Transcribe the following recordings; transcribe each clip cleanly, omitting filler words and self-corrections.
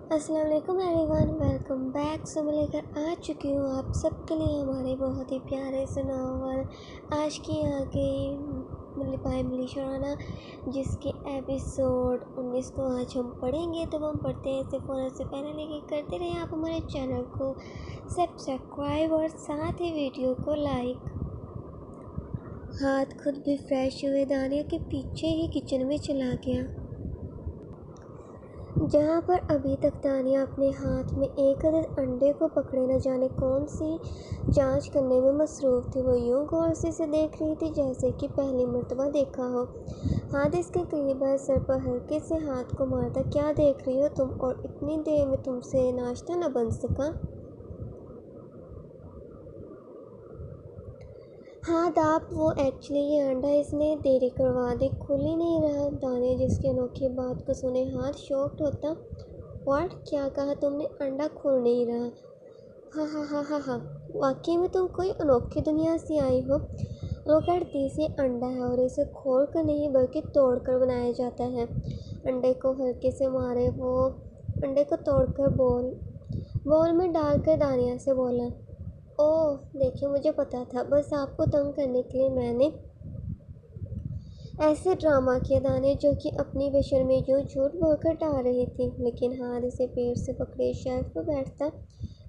السلام علیکم every one, welcome back. سے میں لے کر آ چکی ہوں آپ سب کے لیے ہمارے بہت ہی پیارے سے ناول آج کی آ گئی بائی ملیشا رانا، جس کے ایپیسوڈ 19 کو آج ہم پڑھیں گے۔ تو ہم پڑھتے ہیں، سے پہلے لیکن کرتے رہیں آپ ہمارے چینل کو سبسکرائب اور ساتھ ہی ویڈیو کو لائک۔ ہاتھ خود بھی فریش ہوئے دانیہ کے پیچھے ہی کچن میں چلا گیا، جہاں پر ابھی تک دانیہ اپنے ہاتھ میں ایک عدد انڈے کو پکڑے نہ جانے کون سی جانچ کرنے میں مصروف تھی۔ وہ یوں غور سے اسے دیکھ رہی تھی جیسے کہ پہلی مرتبہ دیکھا ہو۔ ہاتھ اس کے قریب آئے، سر پر ہلکے سے ہاتھ کو مارتا۔ کیا دیکھ رہی ہو تم، اور اتنی دیر میں تم سے ناشتہ نہ بن سکا؟ ہاں آپ وہ ایکچولی یہ انڈا اس نے دیری کروا دی، کھل ہی نہیں رہا۔ دانیہ جس کی انوکھی بات کو سنے ہاتھ شاکڈ ہوتا۔ واٹ، کیا کہا تم نے؟ انڈا کھل نہیں رہا؟ ہاں ہاں ہاں ہاں ہاں، واقعی میں تم کوئی انوکھی دنیا سے آئی ہو۔ روکٹ دیسی انڈا ہے اور اسے کھول کر نہیں بلکہ توڑ کر بنایا جاتا ہے۔ انڈے کو ہلکے سے مارے، وہ انڈے کو توڑ کر بول میں ڈال کر دانیہ سے بولا، اوہ دیکھیں مجھے پتا تھا، بس آپ کو تنگ کرنے کے لیے میں نے ایسے ڈرامہ کیا۔ دانیہ جو کہ اپنی بے شرمی یوں جھوٹ بول کر ٹال رہی تھی، لیکن ہاتھ اسے پیٹ سے پکڑے شیلف پر بیٹھتا۔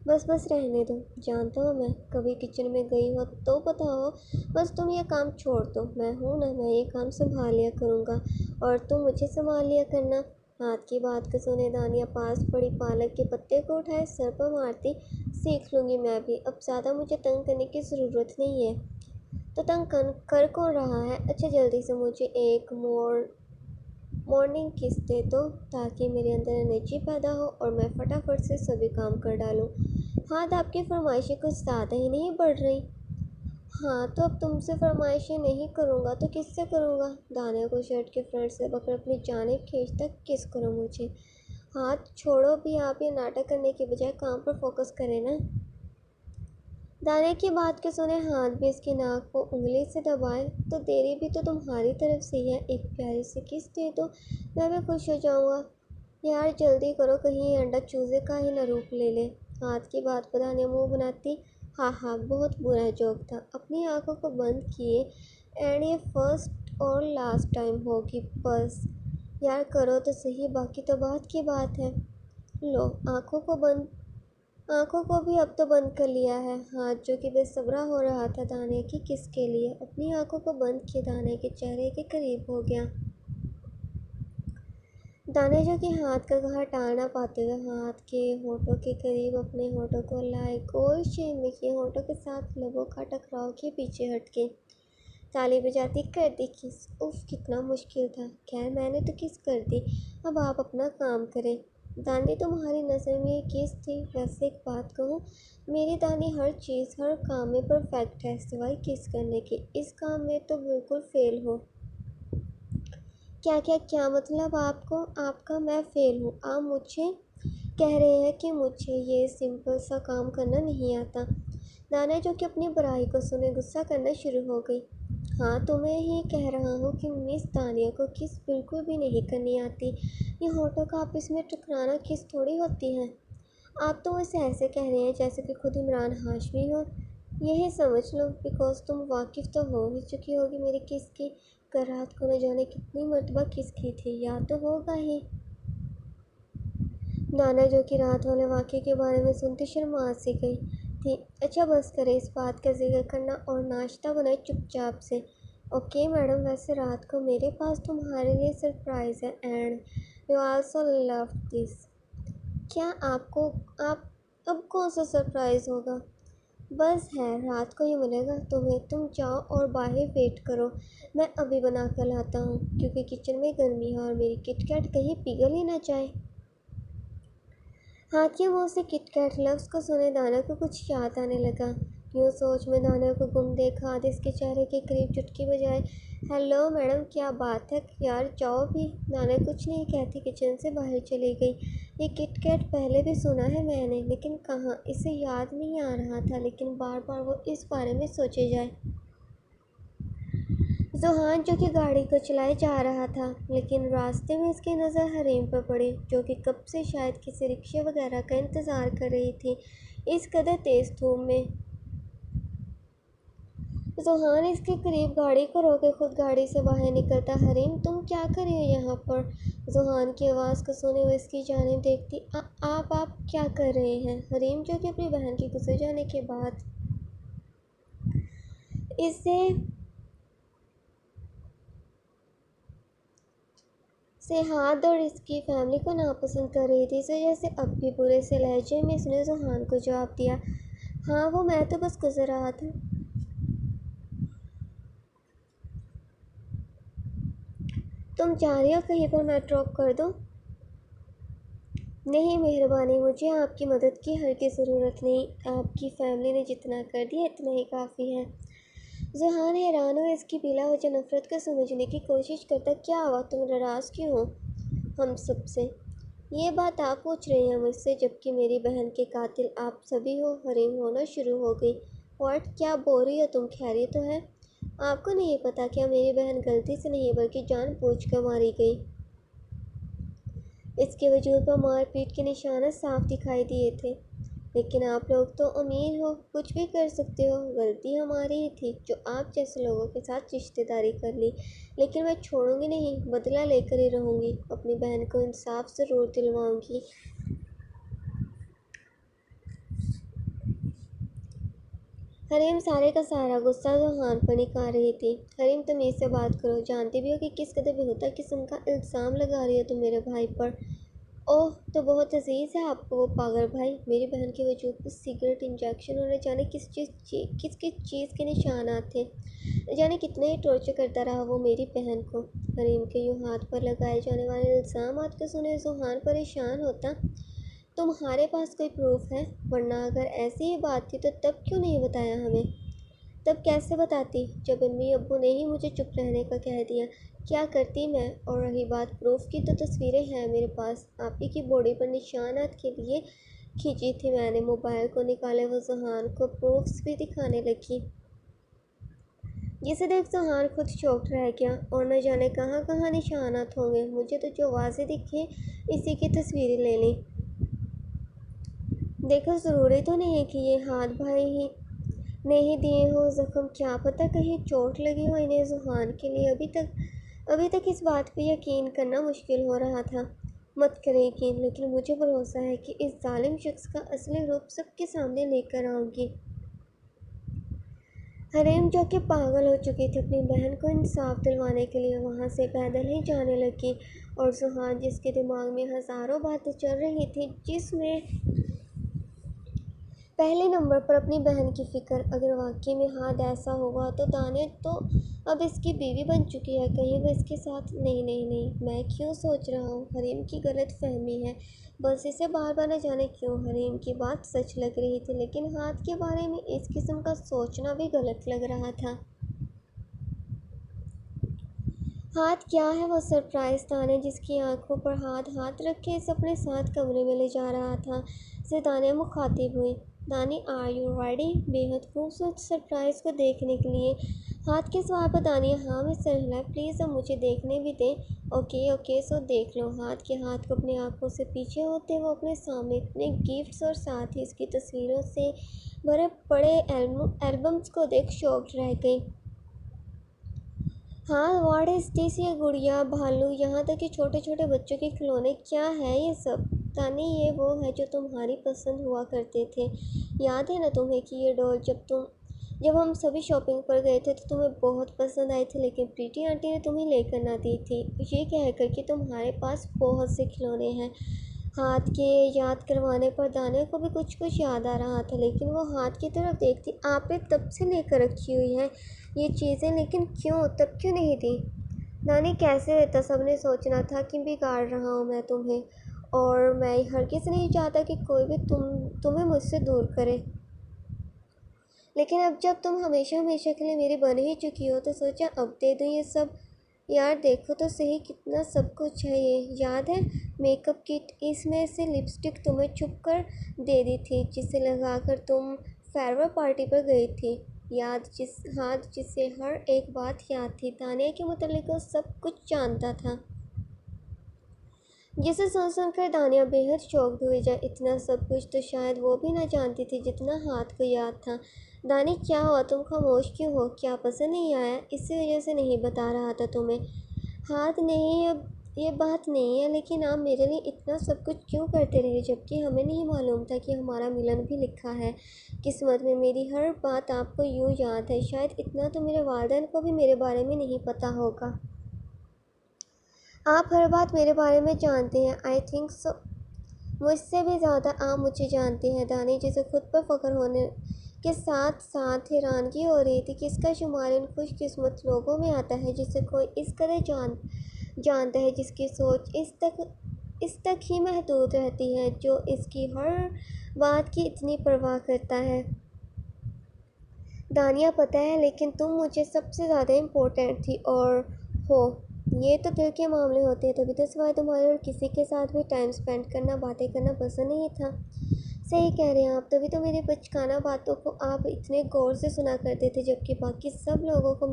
بس رہنے دو، جانتا ہوں میں کبھی کچن میں گئی ہو تو بتاؤ، بس تم یہ کام چھوڑ دو، میں ہوں نا، میں یہ کام سنبھال لیا کروں گا اور تم مجھے سنبھال لیا کرنا۔ ہاتھ کی بات کو سنے دانیہ پاس پڑی پالک کے پتے کو اٹھائے سر پر مارتی، سیکھ لوں گی میں بھی، اب زیادہ مجھے تنگ کرنے کی ضرورت نہیں ہے۔ تو تنگ کر کون رہا ہے؟ اچھا جلدی سے مجھے ایک مارننگ کس دے دو تاکہ میرے اندر انرجی پیدا ہو اور میں فٹافٹ سے سبھی کام کر ڈالوں۔ ہاں آپ کی فرمائشیں کچھ زیادہ ہی نہیں بڑھ رہی؟ ہاں تو اب تم سے فرمائشیں نہیں کروں گا تو کس سے کروں گا؟ دانیہ کو شرٹ کے فرنٹ سے پکڑ اپنی جانب کھینچتا، کس کرو مجھے؟ ہاتھ چھوڑو بھی، آپ یہ ناٹک کرنے کے بجائے کام پر فوکس کریں نا۔ دانیہ کی بات کے سنے ہاتھ بھی اس کی ناک کو انگلی سے دبائے، تو دیری بھی تو تمہاری طرف سے ہی ہے، ایک پیاری سی کس دے دو، میں بھی خوش ہو جاؤں گا۔ یار جلدی کرو، کہیں یہ انڈا چوزے کا ہی نہ روپ لے لے۔ ہاتھ کی بات پر دانیہ منہ بناتی، ہاں بہت برا جوک تھا۔ اپنی آنکھوں کو بند کیے، اینڈ یہ فرسٹ اور لاسٹ ٹائم ہوگی بس۔ یار کرو تو صحیح، باقی تو بعد کی بات ہے۔ لو آنکھوں کو بھی اب تو بند کر لیا ہے۔ ہاتھ جو کہ بے صبرا ہو رہا تھا دانیہ کی کس کے لیے، اپنی آنکھوں کو بند کیے دانیہ کے چہرے کے قریب ہو گیا۔ دانیہ جو کہ ہاتھ کا گھا ٹال نہ پاتے ہوئے ہاتھ کے ہونٹوں کے قریب اپنے ہونٹوں کو لائے، گول شیپ میں کیے، ہونٹوں کے ساتھ لبوں کا ٹکراؤ کیے پیچھے ہٹ کے تالی بجاتی کر دی کس۔ اف کتنا مشکل تھا، خیر میں نے تو کس کر دی، اب آپ اپنا کام کریں۔ دانی تمہاری نظر میں یہ کس تھی؟ ویسے ایک بات کہوں، میری دانی ہر چیز ہر کام میں پرفیکٹ ہے سوائے کس کرنے کے، اس کام میں تو بالکل فیل ہو۔ کیا مطلب آپ کا میں فیل ہوں؟ آپ مجھے کہہ رہے ہیں کہ مجھے یہ سمپل سا کام کرنا نہیں آتا؟ دانیہ جو کہ اپنی برائی کو سنے غصہ کرنا شروع ہو گئی۔ ہاں تمہیں ہی کہہ رہا ہوں کہ مس دانیہ کو کس بالکل بھی نہیں کرنی آتی، یہ ہونٹوں کا آپس میں ٹکرانا کس تھوڑی ہوتی ہے۔ آپ تو اسے ایسے کہہ رہے ہیں جیسے کہ خود عمران ہاشمی ہو، یہی سمجھ لو، بیکاز تم واقف تو ہو ہی چکی ہوگی میری کس کی، کل رات کو نہ جانے کتنی مرتبہ کس کی تھی، یاد تو ہوگا ہی۔ دانیہ جو کہ رات والے واقعے کے بارے میں سنتی شرما سی گئی تھی، اچھا بس کرے اس بات کا ذکر کرنا اور ناشتہ بنائے چپ چاپ سے۔ اوکے میڈم، ویسے رات کو میرے پاس تمہارے لیے سرپرائز ہے، اینڈ یو آلسو لو دس۔ کیا آپ اب کون سا سرپرائز ہوگا؟ بس ہے، رات کو ہی ملے گا تمہیں، تم جاؤ اور باہر ویٹ کرو، میں ابھی بنا کر لاتا ہوں، کیونکہ کچن میں گرمی ہے اور میری کٹ کیٹ کہیں پگھل ہی نہ جائے۔ ہاتھ کے منہ سے کٹ کیٹ لفظ کو سنے دانیہ کو کچھ یاد آنے لگا، یوں سوچ میں دانیہ کو گم دیکھا ہاتھ اس کے چہرے کے قریب چٹکی بجائے، ہیلو میڈم کیا بات ہے، یار جاؤ بھی۔ دانیہ کچھ نہیں کہتی کچن سے باہر چلی گئی۔ یہ کٹ کیٹ پہلے بھی سنا ہے میں نے، لیکن کہاں، اسے یاد نہیں آ رہا تھا، لیکن بار بار وہ اس بارے میں سوچے جائے۔ زوہان جو کہ گاڑی کو چلائے جا رہا تھا، لیکن راستے میں اس کی نظر حریم پر پڑی، جو کہ کب سے شاید کسی رکشے وغیرہ کا انتظار کر رہی تھی اس قدر تیز دھوپ میں۔ زوہان اس کے قریب گاڑی کو روکے خود گاڑی سے باہر نکلتا۔ حریم تم کیا کر رہے ہو یہاں پر؟ زوہان کی آواز کو سنے ہوئے اس کی جانب دیکھتی۔ آپ کیا کر رہے ہیں؟ حریم جو کہ اپنی بہن کے گزر جانے کے بعد اسے ہاتھ اور اس کی فیملی کو ناپسند کر رہی تھی، اس وجہ سے اب بھی برے سے لہجے میں اس نے زوہان کو جواب دیا۔ ہاں وہ میں تو بس گزر رہا تھا۔ تم چاہ رہی ہو کہیں پر میں ڈراپ کر دوں؟ نہیں مہربانی، مجھے آپ کی مدد کی ہرگز ضرورت نہیں، آپ کی فیملی نے جتنا کر دیا اتنا ہی کافی ہے۔ زوہان حیران ہو اس کی بلا وجہ نفرت کو سمجھنے کی کوشش کرتا۔ کیا ہوا؟ تم ناراض کیوں ہو ہم سب سے؟ یہ بات آپ پوچھ رہے ہیں مجھ سے، جبکہ میری بہن کے قاتل آپ سبھی ہو۔ حریم ہونا شروع ہو گئی۔ واٹ؟ کیا بول رہی ہو تم؟ خیریت تو ہے؟ آپ کو نہیں پتا کیا میری بہن غلطی سے نہیں بلکہ جان بوجھ کر ماری گئی؟ اس کے وجود پر مار پیٹ کے نشانات صاف دکھائی دیے تھے۔ لیکن آپ لوگ تو امیر ہو، کچھ بھی کر سکتے ہو۔ غلطی ہماری ہی تھی جو آپ جیسے لوگوں کے ساتھ رشتہ داری کر لی، لیکن میں چھوڑوں گی نہیں، بدلہ لے کر ہی رہوں گی، اپنی بہن کو انصاف ضرور دلواؤں گی۔ حریم سارے کا سارا غصہ زوہان پر نکال رہی تھی۔ حریم تمیز سے بات کرو، جانتی بھی ہو کہ کس قدر بےہودہ قسم کا الزام لگا رہی ہو تم میرے بھائی پر۔ اوہ تو بہت عزیز ہے آپ کو وہ پاگل بھائی۔ میری بہن کے وجود پر سگریٹ، انجیکشن اور نہ جانے کس چیز کے نشانات تھے، نہ جانے کتنا ہی ٹارچر کرتا رہا وہ میری بہن کو۔ حریم کے یوں ہاتھ پر لگائے جانے والے الزامات کو سنے زوہان پریشان ہوتا۔ تمہارے پاس کوئی پروف ہے؟ ورنہ اگر ایسی ہی بات تھی تو تب کیوں نہیں بتایا ہمیں؟ تب کیسے بتاتی جب امی ابو نے ہی مجھے چپ رہنے کا کہہ دیا؟ کیا کرتی میں؟ اور رہی بات پروف کی تو تصویریں ہیں میرے پاس، آپ ہی کی باڈی پر نشانات کے لیے کھینچی تھی میں نے۔ موبائل کو نکالے وہ زوہان کو پروفس بھی دکھانے لگی، جسے دیکھ زوہان خود شاکڈ رہ گیا۔ اور نہ جانے کہاں کہاں نشانات ہوں گے، مجھے تو جو واضح دکھے اسی کی تصویریں لے لیں۔ دیکھو ضروری تو نہیں کہ یہ ہاتھ بھائی ہی نے ہی دیے ہو زخم، کیا پتہ کہیں چوٹ لگی ہو انہیں۔ زوہان کے لیے ابھی تک اس بات پہ یقین کرنا مشکل ہو رہا تھا۔ مت کریں یقین، لیکن مجھے بھروسہ ہے کہ اس ظالم شخص کا اصلی روپ سب کے سامنے لے کر آؤں گی۔ حریم جو کہ پاگل ہو چکی تھی اپنی بہن کو انصاف دلوانے کے لیے وہاں سے پیدل ہی جانے لگی، اور زوہان جس کے دماغ میں ہزاروں باتیں چل رہی تھیں، جس میں پہلے نمبر پر اپنی بہن کی فکر۔ اگر واقعی میں ہاتھ ایسا ہوا تو دانیہ تو اب اس کی بیوی بن چکی ہے، کہیں وہ اس کے ساتھ نہیں، میں کیوں سوچ رہا ہوں؟ حریم کی غلط فہمی ہے بس، اسے بار بار نہ جانے کیوں حریم کی بات سچ لگ رہی تھی، لیکن ہاتھ کے بارے میں اس قسم کا سوچنا بھی غلط لگ رہا تھا۔ ہاتھ کیا ہے وہ سرپرائز؟ دانیہ جس کی آنکھوں پر ہاتھ رکھے اسے اپنے ساتھ کمرے میں لے جا رہا تھا سے دانیہ مخاطب ہوئی۔ دانی آر یو ریڈی؟ بے حد خوبصورت سرپرائز کو دیکھنے کے لیے ہاتھ کے سوال پر دانیہ ہاں میں سر ہلایا۔ پلیز اب مجھے دیکھنے بھی دیں۔ اوکے سو دیکھ لو۔ ہاتھ کے ہاتھ کو اپنی آنکھوں سے پیچھے ہوتے وہ اپنے سامنے اتنے گفٹس اور ساتھ ہی اس کی تصویروں سے بھرے پڑے البمز کو دیکھ شاکڈ رہ گئی۔ ہاں واٹ از دس؟ یہ گڑیا، بھالو، یہاں تک کہ چھوٹے چھوٹے بچوں کے کھلونے، کیا ہے یہ سب؟ دانی یہ وہ ہے جو تمہاری پسند ہوا کرتے تھے، یاد ہے نا تمہیں کہ یہ ڈال جب ہم سبھی شاپنگ پر گئے تھے تو تمہیں بہت پسند آئی تھی، لیکن پریٹی آنٹی نے تمہیں لے کر نہ دی تھی، یہ کہہ کر کہ تمہارے پاس بہت سے کھلونے ہیں۔ ہاتھ کے یاد کروانے پر دانیہ کو بھی کچھ یاد آ رہا تھا، لیکن وہ ہاتھ کی طرف دیکھتی۔ آپ نے تب سے لے کر رکھی ہوئی ہیں یہ چیزیں، لیکن تب کیوں نہیں دی؟ نانی کیسے دیتا؟ سب نے سوچنا تھا کہ بگاڑ رہا ہوں میں تمہیں، اور میں ہرگز نہیں چاہتا کہ کوئی بھی تمہیں مجھ سے دور کرے، لیکن اب جب تم ہمیشہ کے لیے میری بن ہی چکی ہو تو سوچا اب دے دوں یہ سب۔ یار دیکھو تو صحیح کتنا سب کچھ ہے یہ، یاد ہے میک اپ کٹ، اس میں سے لپسٹک تمہیں چھپ کر دے دی تھی جسے لگا کر تم فیئرویل پارٹی پر گئی تھی۔ ہاتھ جس سے ہر ایک بات یاد تھی، دانیہ کے متعلق وہ سب کچھ جانتا تھا، جسے سن کر دانیہ بے حد شوکڈ ہوئی جائے۔ اتنا سب کچھ تو شاید وہ بھی نہ جانتی تھی جتنا ہاتھ کو یاد تھا۔ دانی کیا ہوا، تم خاموش کیوں ہو؟ کیا پسند نہیں آیا؟ اسی وجہ سے نہیں بتا رہا تھا تمہیں۔ ہاتھ نہیں، یہ بات نہیں ہے، لیکن آپ میرے لیے اتنا سب کچھ کیوں کرتے رہے جبکہ ہمیں نہیں معلوم تھا کہ ہمارا ملن بھی لکھا ہے قسمت میں۔ میری ہر بات آپ کو یوں یاد ہے، شاید اتنا تو میرے والدین کو بھی میرے بارے میں نہیں پتا ہوگا۔ آپ ہر بات میرے بارے میں جانتے ہیں۔ I think so. مجھ سے بھی زیادہ آپ مجھے جانتے ہیں۔ دانی جسے خود پر فخر ہونے کے ساتھ ساتھ حیرانگی ہو رہی تھی کہ اس کا شمار ان خوش قسمت لوگوں میں آتا ہے جسے کوئی اس قدر جانتا ہے، جس کی سوچ اس تک ہی محدود رہتی ہے، جو اس کی ہر بات کی اتنی پرواہ کرتا ہے۔ دانیہ پتہ ہے، لیکن تم مجھے سب سے زیادہ امپورٹنٹ تھی اور ہو۔ یہ تو دل کے معاملے ہوتے ہیں، تبھی تو سوائے تمہارے اور کسی کے ساتھ بھی ٹائم سپینڈ کرنا، باتیں کرنا پسند نہیں تھا۔ صحیح کہہ رہے ہیں آپ، تبھی تو میری بچکانہ باتوں کو آپ اتنے غور سے سنا کرتے تھے، جبکہ باقی سب لوگوں کو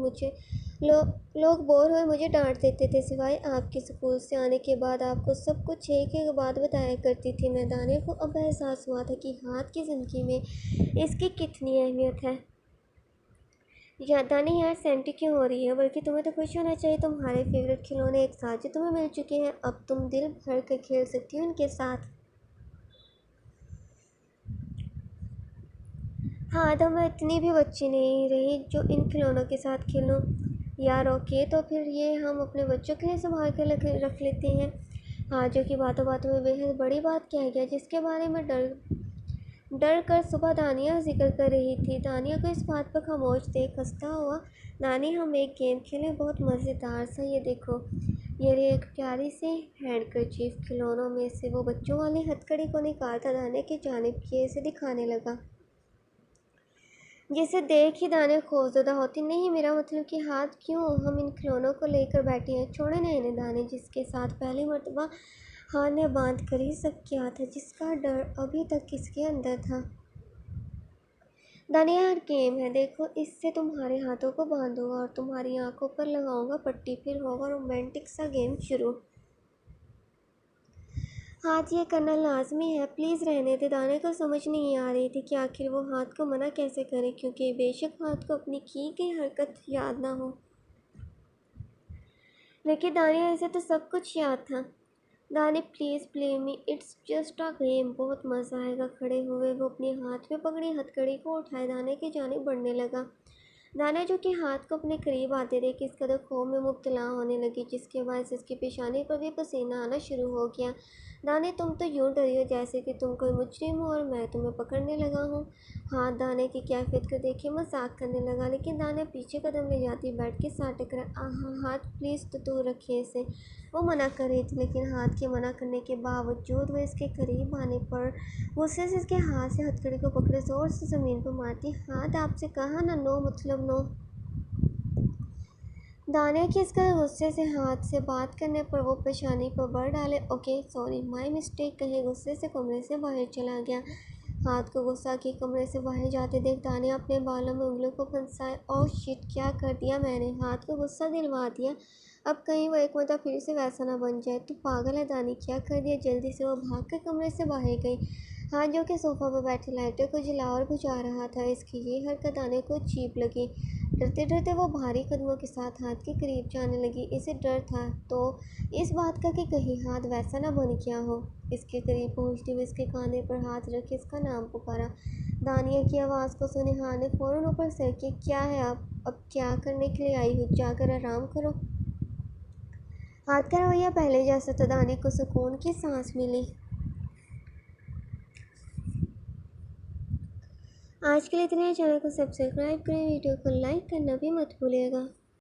لوگ بور ہوئے مجھے ڈانٹ دیتے تھے، سوائے آپ کے۔ اسکول سے آنے کے بعد آپ کو سب کچھ ایک ایک بات بتایا کرتی تھی میں۔ دانیہ کو اب احساس ہوا تھا کہ ہاتھ کی زندگی میں اس کی کتنی اہمیت ہے۔ دانی یار سینٹی کیوں ہو رہی ہے؟ بلکہ تمہیں تو خوش ہونا چاہیے، تمہارے فیوریٹ کھلونے ایک ساتھ جو تمہیں مل چکے ہیں، اب تم دل بھر کر کھیل سکتی ہو ان کے ساتھ۔ ہاں، تو میں اتنی بھی بچی نہیں رہی جو ان کھلونوں کے ساتھ کھیلوں۔ یار اوکے، تو پھر یہ ہم اپنے بچوں کے لیے سنبھال کر رکھ لیتے ہیں۔ ہاں، جو کہ باتوں باتوں میں بے حد بڑی بات کہہ گیا، جس کے بارے میں ڈر کر صبح دانیہ ذکر کر رہی تھی۔ دانیہ کو اس بات پر خاموش دیکھ ہنستا ہوا، دانی ہم ایک گیم کھیلیں، بہت مزیدار سا، یہ دیکھو۔ یہ رہی ایک پیاری سی ہینڈ کرچیف۔ کھلونوں میں سے وہ بچوں والی ہتھ کڑی کو نکالتا دانیہ کی جانب کیے اسے دکھانے لگا، جسے دیکھ ہی دانیہ خوفزدہ ہوتی۔ نہیں، میرا مطلب کہ ہاتھ کیوں ہم ان کھلونوں کو لے کر بیٹھے ہیں؟ چھوڑے نا انہیں۔ دانیہ جس کے ساتھ پہلی مرتبہ ہاتھ نے باندھ کر ہی سب کیا تھا، جس کا ڈر ابھی تک اس کے اندر تھا۔ دانیہ ہر گیم ہے، دیکھو اس سے تمہارے ہاتھوں کو باندھوں گا اور تمہاری آنکھوں پر لگاؤں گا پٹی، پھر ہوگا رومانٹک سا گیم شروع۔ ہاتھ یہ کرنا لازمی ہے، پلیز رہنے دے۔ دانیہ کو سمجھ نہیں آ رہی تھی کہ آخر وہ ہاتھ کو منع کیسے کرے، کیونکہ بے شک ہاتھ کو اپنی کی گئی حرکت یاد نہ ہو، لیکن دانیہ اسے تو سب کچھ یاد تھا۔ Danny please play me, it's just a game, بہت مزہ آئے گا۔ کھڑے ہوئے وہ اپنے ہاتھ میں پکڑی ہتھ کڑی کو اٹھائے دانیہ کی جانب بڑھنے لگا۔ دانیہ جو کہ ہاتھ کو اپنے قریب آتے دیکھ اس قدر خوف میں مبتلا ہونے لگی، جس کے باعث اس کی پیشانی پر بھی پسینہ آنا شروع ہو گیا۔ دانیہ تم تو یوں ڈری ہو جیسے کہ تم کوئی مجرم ہو اور میں تمہیں پکڑنے لگا ہوں۔ ہاتھ دانیہ کی کیفیت کو دیکھے مذاق کرنے لگا، لیکن دانیہ پیچھے قدم لے جاتی، بیٹھ کے ساتھ ٹکرا۔ ہاتھ پلیز تو دور رکھیے اسے، وہ منع کر رہی تھی، لیکن ہاتھ کے منع کرنے کے باوجود وہ اس کے قریب آنے پر غصے سے اس کے ہاتھ سے ہتھ کڑی کو پکڑے زور سے زمین پر مارتی۔ ہاتھ آپ سے کہا نا، نو مطلب نو۔ دانیہ کے اس قدر غصے سے ہاتھ سے بات کرنے پر وہ پیشانی پر بر ڈالے۔ اوکے سوری، مائی مسٹیک کہے غصے سے کمرے سے باہر چلا گیا۔ ہاتھ کو غصہ کہ کمرے سے باہر جاتے دیکھ دانیہ اپنے بالوں میں انگلیوں کو پھنسائے۔ اوہ شٹ، کیا کر دیا میں نے؟ ہاتھ کو غصہ دلوا دیا، اب کہیں وہ ایک مرتبہ پھر سے ویسا نہ بن جائے۔ تو پاگل ہے دانی، کیا کر دیا؟ جلدی سے وہ بھاگ کر کمرے سے باہر گئی۔ ہاتھ جو کہ صوفہ پر بیٹھے لائٹر کو جلا اور بجھا رہا تھا، اس کی یہ حرکت دانیہ کو عجیب لگی۔ ڈرتے ڈرتے وہ بھاری قدموں کے ساتھ ہاتھ کے قریب جانے لگی۔ اسے ڈر تھا تو اس بات کا کہ کہیں ہاتھ ویسا نہ بن گیا ہو۔ اس کے قریب پہنچتے ہوئے اس کے کاندھے پر ہاتھ رکھے اس کا نام پکارا۔ دانیہ کی آواز کو سنے ہاتھ نے فوراً اوپر سر کیا۔ کیا ہے اب کیا کرنے کے لیے آئی ہو؟ جا کر آرام کرو۔ ہاتھ کا رویہ پہلے جیسا تھا، دانیہ کو سکون کی سانس ملی۔ آج کے لیے اتنے ہی، چینل کو سبسکرائب کریں، ویڈیو کو لائک کرنا بھی مت بھولیے گا۔